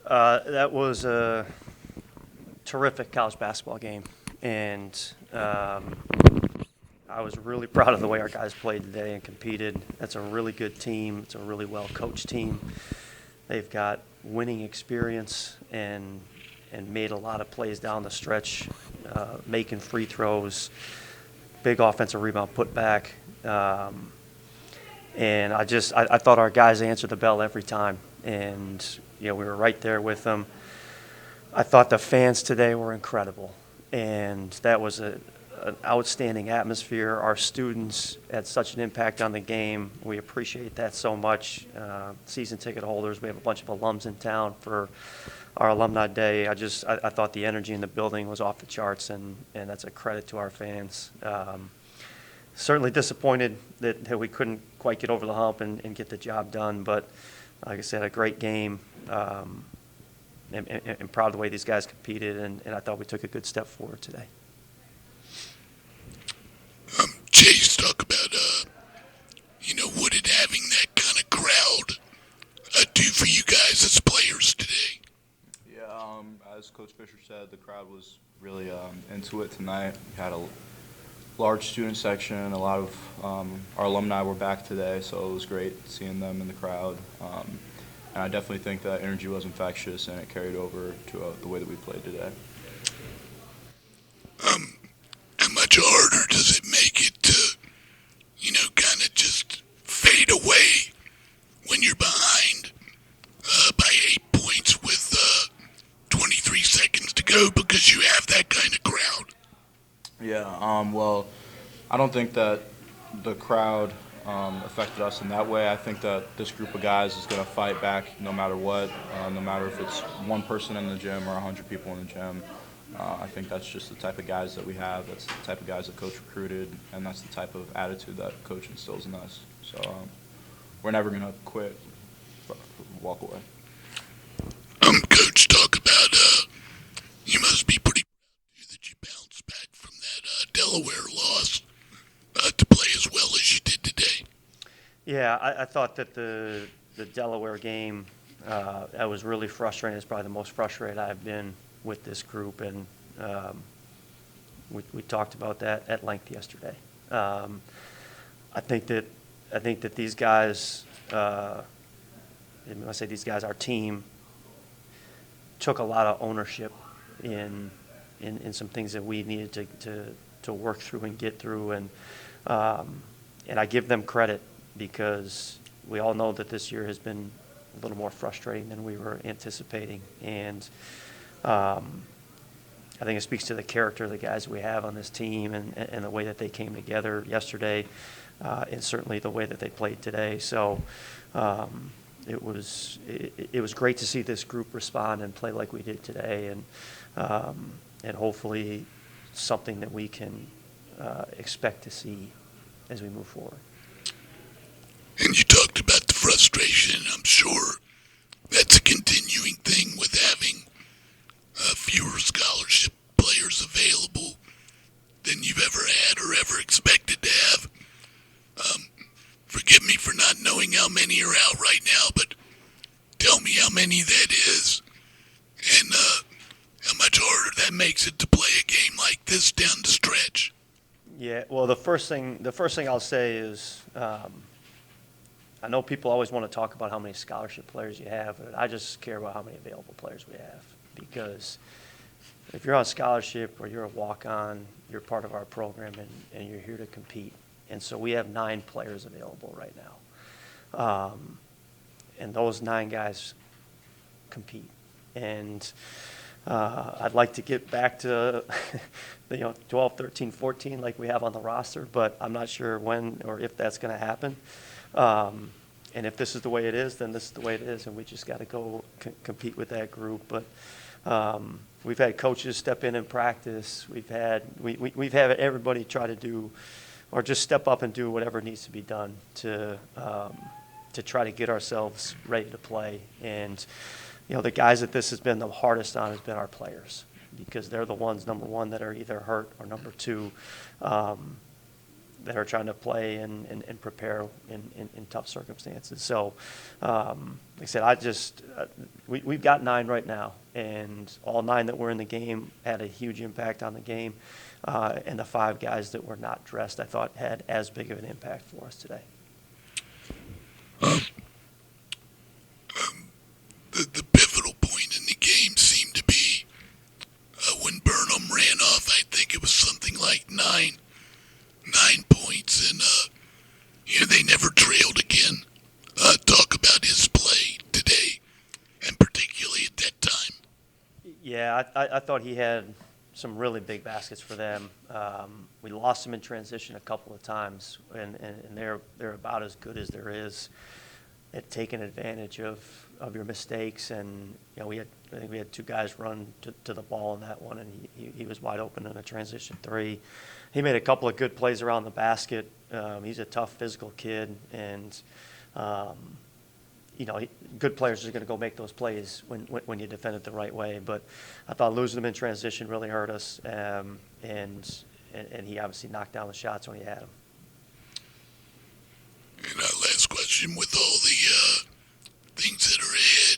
That was a terrific college basketball game, and I was really proud of the way our guys played today and competed. That's a really good team. It's a really well-coached team. They've got winning experience and made a lot of plays down the stretch, making free throws, big offensive rebound putback. And I thought our guys answered the bell every time, and we were right there with them. I thought the fans today were incredible, and that was an outstanding atmosphere. Our students had such an impact on the game. We appreciate that so much. Season ticket holders, we have a bunch of alums in town for our alumni day. I thought the energy in the building was off the charts, and that's a credit to our fans. Certainly disappointed that we couldn't quite get over the hump and get the job done, but like I said, a great game. And proud of the way these guys competed, and I thought we took a good step forward today. Chase, talk about, what did having that kind of crowd do for you guys as players today? Yeah, as Coach Fischer said, the crowd was really into it tonight. We had a large student section. A lot of our alumni were back today, so it was great seeing them in the crowd. And I definitely think that energy was infectious, and it carried over to the way that we played today. How much harder does it make it to, kind of just fade away when you're behind by 8 points with 23 seconds to go because you have that kind of crowd? Yeah, well, I don't think that the crowd affected us in that way. I think that this group of guys is going to fight back no matter what, no matter if it's one person in the gym or 100 people in the gym. I think that's just the type of guys that we have. That's the type of guys that Coach recruited, and that's the type of attitude that Coach instills in us. So we're never going to quit, walk away. Coach, talk about, you must be pretty proud that you bounced back from that Delaware loss to play as well as you did today. Yeah, I thought that the Delaware game, that was really frustrating. It's probably the most frustrated I've been with this group, and we talked about that at length yesterday. I think that these guys, when I say these guys, our team took a lot of ownership in some things that we needed to work through and get through, and I give them credit because we all know that this year has been a little more frustrating than we were anticipating, and I think it speaks to the character of the guys we have on this team and the way that they came together yesterday, and certainly the way that they played today. So it was great to see this group respond and play like we did today, and hopefully something that we can expect to see as we move forward. And you talked about the frustration. I'm sure that's a continuing thing with having fewer scholarship players available than you've ever had or ever expected to have. Forgive me for not knowing how many are out right now, but tell me how many that is and how much harder that makes it to play a game like this down the stretch. Yeah, well, the first thing I'll say is I know people always want to talk about how many scholarship players you have, but I just care about how many available players we have. Because if you're on scholarship or you're a walk-on, you're part of our program and you're here to compete. And so we have 9 players available right now. And those 9 guys compete. And I'd like to get back to 12, 13, 14 like we have on the roster, but I'm not sure when or if that's going to happen. And if this is the way it is, then this is the way it is, and we just got to go compete with that group. But we've had coaches step in and practice. We've had everybody try to do, or just step up and do whatever needs to be done to try to get ourselves ready to play. And the guys that this has been the hardest on has been our players, because they're the ones, number one, that are either hurt, or number two, that are trying to play and prepare in tough circumstances. So, like I said, we've got 9 right now, and all 9 that were in the game had a huge impact on the game. And the 5 guys that were not dressed, I thought, had as big of an impact for us today. The pivotal point in the game seemed to be when Burnham ran off. I think it was something like 9 points, and they never trailed again. Talk about his play today, and particularly at that time. Yeah, I thought he had some really big baskets for them. We lost him in transition a couple of times, and they're about as good as there is at taking advantage of your mistakes. And I think we had 2 guys run to the ball in that one, and he was wide open in a transition 3. He made a couple of good plays around the basket. He's a tough physical kid, and good players are going to go make those plays when you defend it the right way. But I thought losing him in transition really hurt us, and he obviously knocked down the shots when he had them. And last question, with all the things that are ahead,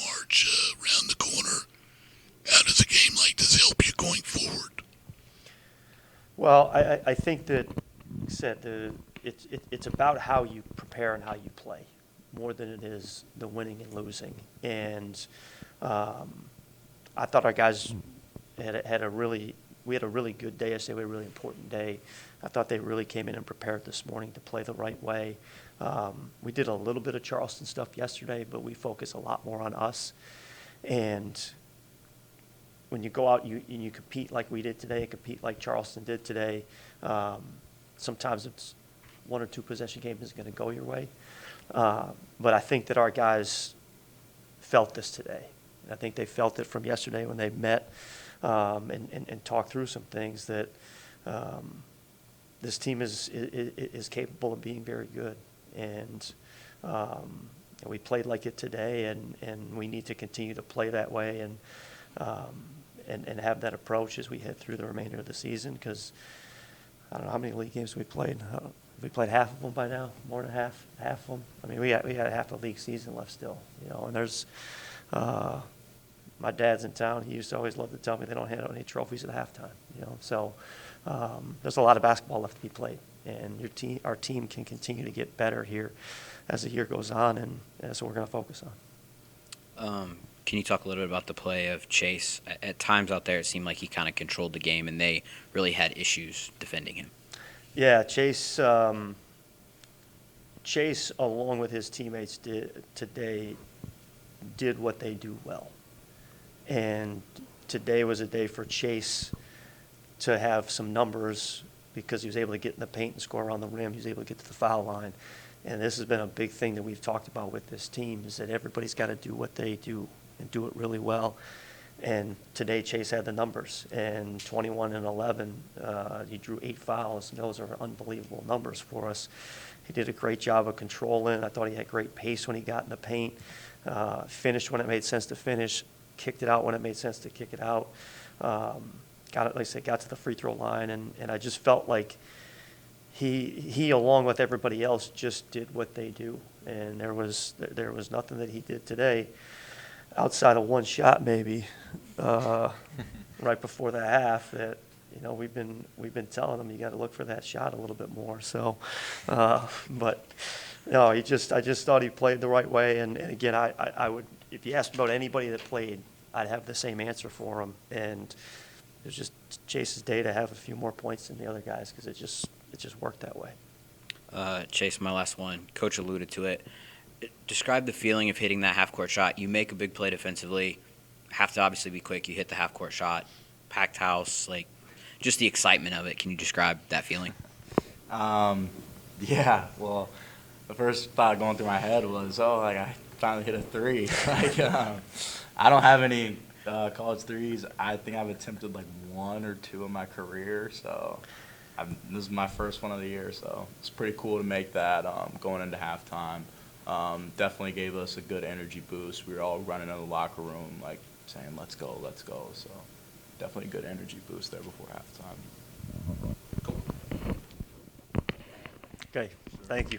March around the corner, how does a game like this help you going forward? Well, I think that, like I said, it's about how you prepare and how you play more than it is the winning and losing. And I thought our guys had a really good day. I say we had a really important day. I thought they really came in and prepared this morning to play the right way. We did a little bit of Charleston stuff yesterday, but we focus a lot more on us. And when you go out and you compete like we did today, compete like Charleston did today, sometimes it's 1 or 2 possession game is going to go your way. But I think that our guys felt this today. I think they felt it from yesterday when they met and talked through some things that this team is capable of being very good. And we played like it today, and we need to continue to play that way and have that approach as we head through the remainder of the season, because I don't know how many league games we played. We played half of them by now, more than half of them. I mean, we got half a league season left still, and there's my dad's in town. He used to always love to tell me they don't hand out any trophies at halftime, So there's a lot of basketball left to be played, and our team can continue to get better here as the year goes on, and that's what we're going to focus on. Can you talk a little bit about the play of Chase? At times out there, it seemed like he kind of controlled the game, and they really had issues defending him. Yeah, Chase, along with his teammates today, did what they do well. And today was a day for Chase to have some numbers because he was able to get in the paint and score around the rim. He was able to get to the foul line. And this has been a big thing that we've talked about with this team, is that everybody's got to do what they do and do it really well. And today Chase had the numbers, and 21 and 11, he drew 8 fouls. Those are unbelievable numbers for us. He did a great job of controlling. I thought he had great pace when he got in the paint, finished when it made sense to finish, kicked it out when it made sense to kick it out. Got to the free throw line, and I just felt like he along with everybody else just did what they do. And there was nothing that he did today outside of one shot maybe right before the half that we've been telling him you got to look for that shot a little bit more. So but no, I just thought he played the right way, and again I would, if you asked about anybody that played, I'd have the same answer for him. And it was just Chase's day to have a few more points than the other guys, because it just worked that way. Chase, my last one. Coach alluded to it. Describe the feeling of hitting that half-court shot. You make a big play defensively, have to obviously be quick. You hit the half-court shot, packed house, just the excitement of it. Can you describe that feeling? Yeah, well, the first thought going through my head was, I finally hit a 3. I don't have any college threes. I think I've attempted 1 or 2 in my career, so this is my first one of the year, so it's pretty cool to make that going into halftime. Definitely gave us a good energy boost. We were all running in the locker room, saying, let's go. So definitely a good energy boost there before halftime. Cool. Okay, thank you.